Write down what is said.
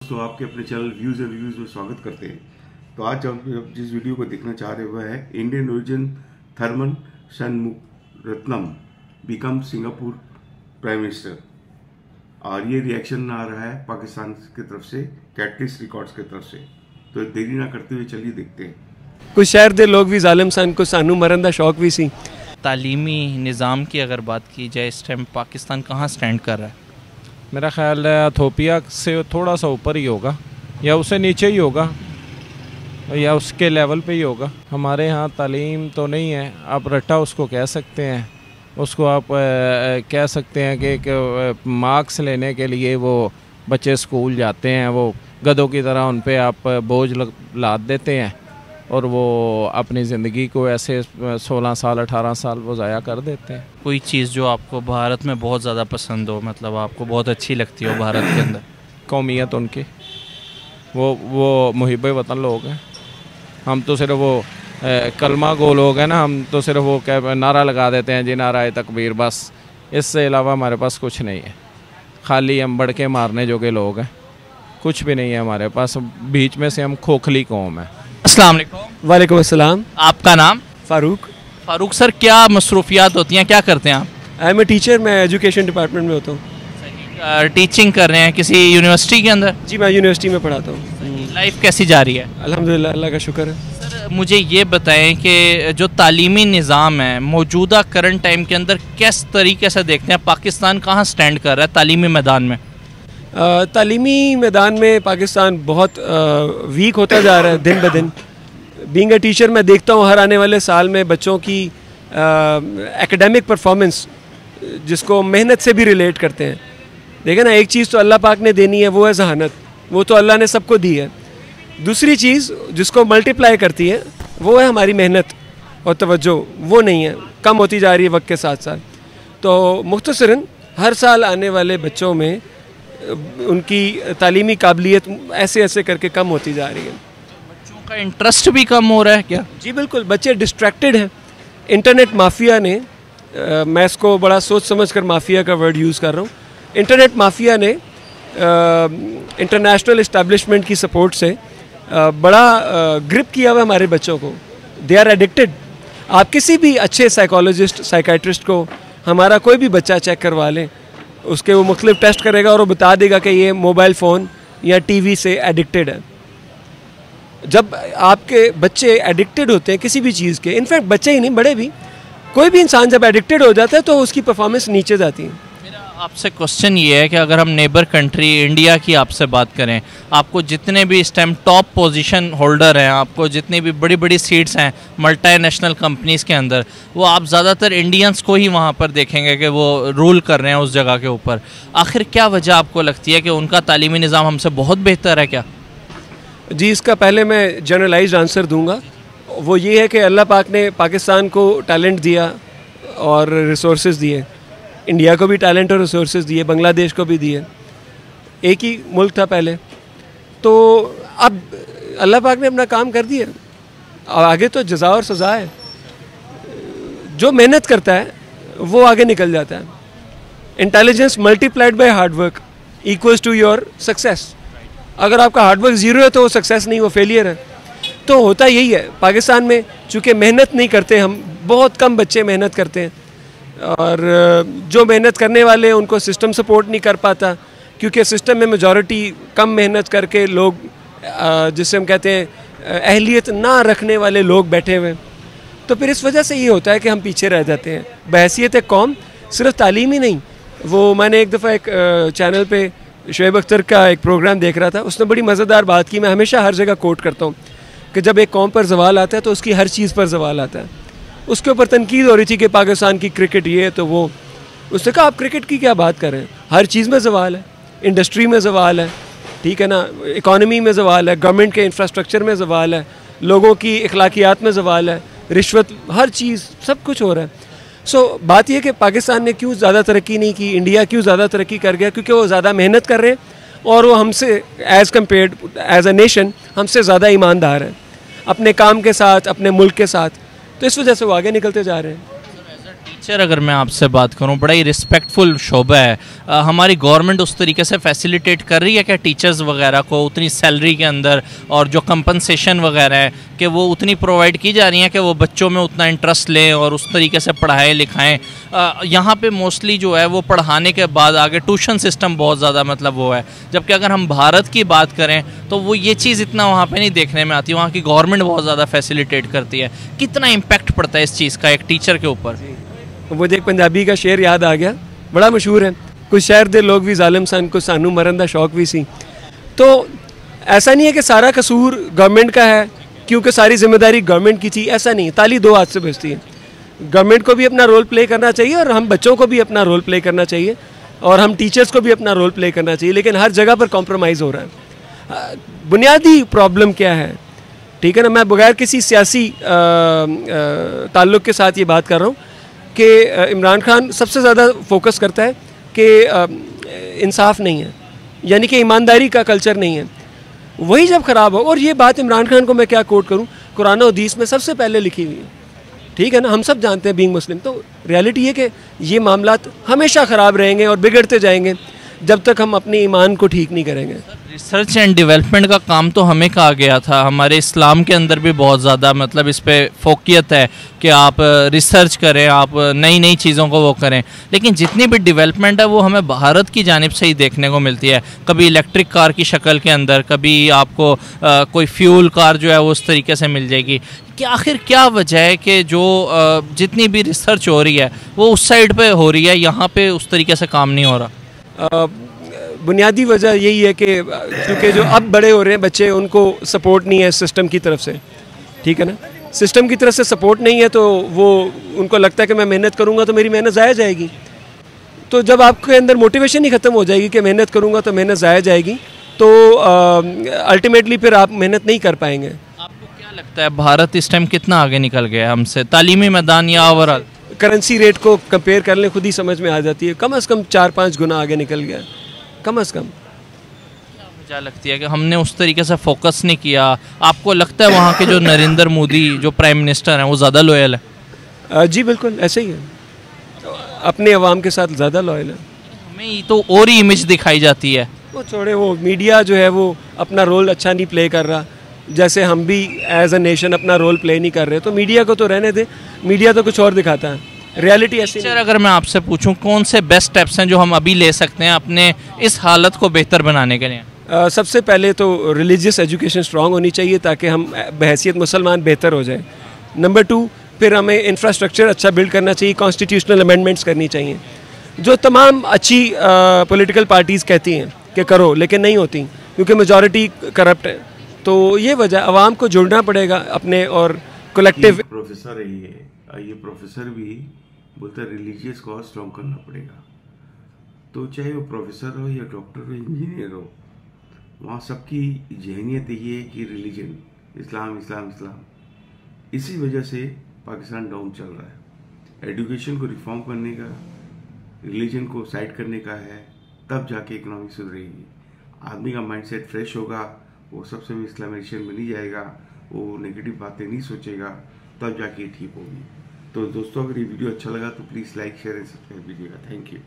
दोस्तों, आपके अपने चैनल व्यूज़ एंड रिव्यूज़ में स्वागत करते हैं। तो आज हम जिस वीडियो को देखना चाह रहे हुए है Indian origin Tharman Shanmugaratnam become Singapore prime minister, और ये रिएक्शन आ रहा है पाकिस्तान की तरफ से, कैटलिस्ट रिकॉर्ड्स की तरफ से। तो देरी ना करते हुए चलिए देखते हैं। कुछ शहर दे लोग भी जालिम सन को सानू मरन दा शौक भी सी। तालीमी निज़ाम की अगर बात की जाए, इस टाइम पाकिस्तान कहाँ स्टैंड कर रहा है? मेरा ख्याल है इथोपिया से थोड़ा सा ऊपर ही होगा, या उससे नीचे ही होगा, या उसके लेवल पे ही होगा। हमारे यहाँ तालीम तो नहीं है, आप रट्टा उसको कह सकते हैं। उसको आप कह सकते हैं कि एक मार्क्स लेने के लिए वो बच्चे स्कूल जाते हैं, वो गधों की तरह उन पे आप बोझ लाद देते हैं और वो अपनी ज़िंदगी को ऐसे 16 साल 18 साल वो ज़ाया कर देते हैं। कोई चीज़ जो आपको भारत में बहुत ज़्यादा पसंद हो, मतलब आपको बहुत अच्छी लगती हो भारत के अंदर? कौमियत उनकी, वो मुहिब वतन लोग हैं। हम तो सिर्फ वो कलमा गो लोग हैं ना, हम तो सिर्फ वो क्या नारा लगा देते हैं जी, नारा तकबीर, बस। इससे अलावा हमारे पास कुछ नहीं है, खाली हम बढ़ के मारने जोगे लोग हैं, कुछ भी नहीं है हमारे पास। बीच में से हम खोखली कौम है। अस्सलाम वालेकुम। वालेकुम अस्सलाम। आपका नाम? फारूक। फारूक सर, क्या मसरूफियात होती हैं, क्या करते हैं आप? आई एम ए टीचर, मैं एजुकेशन डिपार्टमेंट में होता हूँ। टीचिंग कर रहे हैं किसी यूनिवर्सिटी के अंदर? जी, मैं यूनिवर्सिटी में पढ़ाता हूँ। लाइफ कैसी जा रही है? अल्हम्दुलिल्लाह, अल्लाह का शुक्र है। सर मुझे ये बताएं कि जो तालीमी निज़ाम है मौजूदा करंट टाइम के अंदर किस तरीके से देखते हैं, पाकिस्तान कहाँ स्टैंड कर रहा है तालीमी मैदान में? तालीमी मैदान में पाकिस्तान बहुत वीक होता जा रहा है दिन ब दिन। बीइंग अ टीचर मैं देखता हूँ हर आने वाले साल में बच्चों की एकेडमिक परफॉर्मेंस, जिसको मेहनत से भी रिलेट करते हैं। देखें ना, एक चीज़ तो अल्लाह पाक ने देनी है, वो है जहानत, वो तो अल्लाह ने सबको दी है। दूसरी चीज़ जिसको मल्टीप्लाई करती है वो है हमारी मेहनत और तवज्जो, वो नहीं है, कम होती जा रही है वक्त के साथ साथ। तो मुख्तसरन हर साल आने वाले बच्चों में उनकी तालीमी काबिलियत ऐसे ऐसे करके कम होती जा रही है। बच्चों का इंटरेस्ट भी कम हो रहा है क्या? जी बिल्कुल, बच्चे डिस्ट्रैक्टेड हैं। इंटरनेट माफिया ने, मैं इसको बड़ा सोच समझ कर माफिया का वर्ड यूज़ कर रहा हूँ, इंटरनेट माफिया ने इंटरनेशनल इस्टेब्लिशमेंट की सपोर्ट से बड़ा ग्रिप किया हुआ हमारे बच्चों को। They are addicted. आप किसी भी अच्छे साइकोलॉजिस्ट, साइकाइट्रिस्ट को हमारा कोई भी बच्चा चेक करवा लें, उसके वो मुख्तलिफ टेस्ट करेगा और वो बता देगा कि ये मोबाइल फ़ोन या टीवी से एडिक्टेड है। जब आपके बच्चे एडिक्टेड होते हैं किसी भी चीज़ के, इनफैक्ट बच्चे ही नहीं बड़े भी, कोई भी इंसान जब एडिक्टेड हो जाता है तो उसकी परफॉर्मेंस नीचे जाती है। आपसे क्वेश्चन ये है कि अगर हम नेबर कंट्री इंडिया की आपसे बात करें, आपको जितने भी इस टाइम टॉप पोजीशन होल्डर हैं, आपको जितनी भी बड़ी बड़ी सीट्स हैं मल्टीनेशनल कंपनीज़ के अंदर, वो आप ज़्यादातर इंडियंस को ही वहाँ पर देखेंगे कि वो रूल कर रहे हैं उस जगह के ऊपर। आखिर क्या वजह आपको लगती है कि उनका तालीमी निज़ाम हमसे बहुत बेहतर है क्या? जी, इसका पहले मैं जनरलाइज्ड आंसर दूंगा। वो ये है कि अल्लाह पाक ने पाकिस्तान को टैलेंट दिया और रिसोर्सेज दिए, इंडिया को भी टैलेंट और रिसोर्सेज दिए, बांग्लादेश को भी दिए। एक ही मुल्क था पहले, तो अब अल्लाह पाक ने अपना काम कर दिया, आगे तो जज़ा और सज़ा है। जो मेहनत करता है वो आगे निकल जाता है। Intelligence multiplied by hard work equals to your success. अगर आपका हार्डवर्क ज़ीरो है तो वो सक्सेस नहीं, वो फेलियर है। तो होता यही है पाकिस्तान में, चूँकि मेहनत नहीं करते हम, बहुत कम बच्चे मेहनत करते हैं, और जो मेहनत करने वाले हैं उनको सिस्टम सपोर्ट नहीं कर पाता, क्योंकि सिस्टम में मेजॉरिटी कम मेहनत करके लोग, जिसे हम कहते हैं अहलियत ना रखने वाले लोग बैठे हुए। तो फिर इस वजह से ये होता है कि हम पीछे रह जाते हैं बहैसियत एक कौम। सिर्फ तालीम ही नहीं, वो मैंने एक दफ़ा एक चैनल पे शुएब अख्तर का एक प्रोग्राम देख रहा था, उसने बड़ी मज़ेदार बात की। मैं हमेशा हर जगह कोट करता हूँ कि जब एक कौम पर जवाल आता है तो उसकी हर चीज़ पर जवाल आता है। उसके ऊपर तनकीद हो रही थी कि पाकिस्तान की क्रिकेट ये है, तो वो, उसने कहा आप क्रिकेट की क्या बात कर रहे हैं, हर चीज़ में जवाल है, इंडस्ट्री में जवाल है, ठीक है ना, इकॉनमी में जवाल है, गवर्नमेंट के इंफ्रास्ट्रक्चर में जवाल है, लोगों की अखलाकियात में जवाल है, रिश्वत, हर चीज़, सब कुछ हो रहा है। सो बात यह कि पाकिस्तान ने क्यों ज़्यादा तरक्की नहीं की, इंडिया क्यों ज़्यादा तरक्की कर गया, क्योंकि वो ज़्यादा मेहनत कर रहे हैं और वो हमसे as compared as a nation हमसे ज़्यादा ईमानदार है अपने काम के साथ, अपने मुल्क के साथ। तो इस वजह से वो आगे निकलते जा रहे हैं। टीचर अगर मैं आपसे बात करूं, बड़ा ही रिस्पेक्टफुल शोबा है। हमारी गवर्नमेंट उस तरीके से फैसिलिटेट कर रही है कि टीचर्स वगैरह को उतनी सैलरी के अंदर और जो कंपनसेशन वगैरह है कि वो उतनी प्रोवाइड की जा रही हैं कि वो बच्चों में उतना इंटरेस्ट लें और उस तरीके से पढ़ाएं लिखाएं। यहाँ पे मोस्टली जो है वो पढ़ाने के बाद आगे ट्यूशन सिस्टम बहुत ज़्यादा मतलब वो है, जबकि अगर हम भारत की बात करें तो वो ये चीज़ इतना वहाँ पे नहीं देखने में आती। वहाँ की गवर्नमेंट बहुत ज़्यादा फैसिलिटेट करती है। कितना इम्पैक्ट पड़ता है इस चीज़ का एक टीचर के ऊपर? मुझे एक पंजाबी का शेर याद आ गया, बड़ा मशहूर है, कुछ शहर दे लोग भी जालिम सन, कुछ सानू मरन दा शौक भी सी। तो ऐसा नहीं है कि सारा कसूर गवर्नमेंट का है क्योंकि सारी जिम्मेदारी गवर्नमेंट की थी, ऐसा नहीं। ताली दो हाथ से बजती है। गवर्नमेंट को भी अपना रोल प्ले करना चाहिए और हम बच्चों को भी अपना रोल प्ले करना चाहिए और हम टीचर्स को भी अपना रोल प्ले करना चाहिए, लेकिन हर जगह पर कॉम्प्रोमाइज़ हो रहा है। बुनियादी प्रॉब्लम क्या है, ठीक है ना, मैं बगैर किसी सियासी ताल्लुक़ के साथ ये बात कर रहा हूँ कि इमरान खान सबसे ज़्यादा फोकस करता है कि इंसाफ नहीं है, यानी कि ईमानदारी का कल्चर नहीं है। वही जब ख़राब हो, और ये बात इमरान खान को मैं क्या कोट करूँ, कुरान और हदीस में सबसे पहले लिखी हुई है, ठीक है ना, हम सब जानते हैं बीइंग मुस्लिम। तो रियलिटी है कि ये मामलात हमेशा ख़राब रहेंगे और बिगड़ते जाएंगे जब तक हम अपने ईमान को ठीक नहीं करेंगे। रिसर्च एंड डेवलपमेंट का काम तो हमें कहा गया था, हमारे इस्लाम के अंदर भी बहुत ज़्यादा मतलब इस पे फोकियत है कि आप रिसर्च करें, आप नई नई चीज़ों को वो करें, लेकिन जितनी भी डेवलपमेंट है वो हमें भारत की जानिब से ही देखने को मिलती है। कभी इलेक्ट्रिक कार की शक्ल के अंदर, कभी आपको कोई फ्यूल कार जो है वो उस तरीके से मिल जाएगी। कि आखिर क्या वजह है कि जो जितनी भी रिसर्च हो रही है वो उस साइड पे हो रही है, यहाँ पे उस तरीके से काम नहीं हो रहा? बुनियादी वजह यही है कि क्योंकि जो अब बड़े हो रहे हैं बच्चे, उनको सपोर्ट नहीं है सिस्टम की तरफ से, ठीक है ना। सिस्टम की तरफ से सपोर्ट नहीं है तो वो उनको लगता है कि मैं मेहनत करूँगा तो मेरी मेहनत ज़ाया जाएगी। तो जब आपके अंदर मोटिवेशन ही ख़त्म हो जाएगी कि मेहनत करूँगा तो मेहनत ज़ाया जाएगी, तो अल्टीमेटली फिर आप मेहनत नहीं कर पाएंगे। आपको क्या लगता है भारत इस टाइम कितना आगे निकल गया है हमसे, तालीमी मैदान या ओवरऑल? करेंसी रेट को कंपेयर कर लें, खुद ही समझ में आ जाती है, कम से कम 4-5 गुना आगे निकल गया, कम से कम। क्या वजह लगती है कि हमने उस तरीके से फोकस नहीं किया? आपको लगता है वहाँ के जो नरेंद्र मोदी जो प्राइम मिनिस्टर हैं वो ज़्यादा लॉयल है? जी बिल्कुल ऐसे ही है, अपने अवाम के साथ ज़्यादा लॉयल है। हमें तो और ही इमेज दिखाई जाती है। वो छोड़े, वो मीडिया जो है वो अपना रोल अच्छा नहीं प्ले कर रहा, जैसे हम भी एज अ नेशन अपना रोल प्ले नहीं कर रहे, तो मीडिया को तो रहने दे, मीडिया तो कुछ और दिखाता है, रियलिटी ऐसी नहीं। अगर मैं आपसे पूछूं कौन से बेस्ट स्टेप्स हैं जो हम अभी ले सकते हैं अपने इस हालत को बेहतर बनाने के लिए? सबसे पहले तो रिलीजियस एजुकेशन स्ट्रांग होनी चाहिए ताकि हम बहैसियत मुसलमान बेहतर हो जाए। नंबर 2, फिर हमें इंफ्रास्ट्रक्चर अच्छा बिल्ड करना चाहिए, कॉन्स्टिट्यूशनल अमेंडमेंट्स करनी चाहिए, जो तमाम अच्छी पॉलिटिकल पार्टीज़ कहती हैं कि करो, लेकिन नहीं होती क्योंकि मेजॉरिटी करप्ट है। तो ये वजह, आवाम को जुड़ना पड़ेगा अपने और कलेक्टिव। प्रोफेसर रही है, ये प्रोफेसर भी बोलते हैं रिलीजियस को स्ट्रॉन्ग करना पड़ेगा। तो चाहे वो प्रोफेसर हो या डॉक्टर हो, इंजीनियर हो, वहाँ सबकी जहनियत ये है कि रिलीजन, इस्लाम इस्लाम इस्लाम। इसी वजह से पाकिस्तान डाउन चल रहा है। एजुकेशन को रिफॉर्म करने का, रिलीजन को साइड करने का है, तब जाके इकोनॉमी सुधरेगी। आदमी का माइंडसेट फ्रेश होगा, वो सबसे में इस्लामाइजेशन में नहीं जाएगा, वो नेगेटिव बातें नहीं सोचेगा, तब जाके ठीक होगी। तो दोस्तों, अगर ये वीडियो अच्छा लगा तो please like share and subscribe कीजिएगा। Thank you.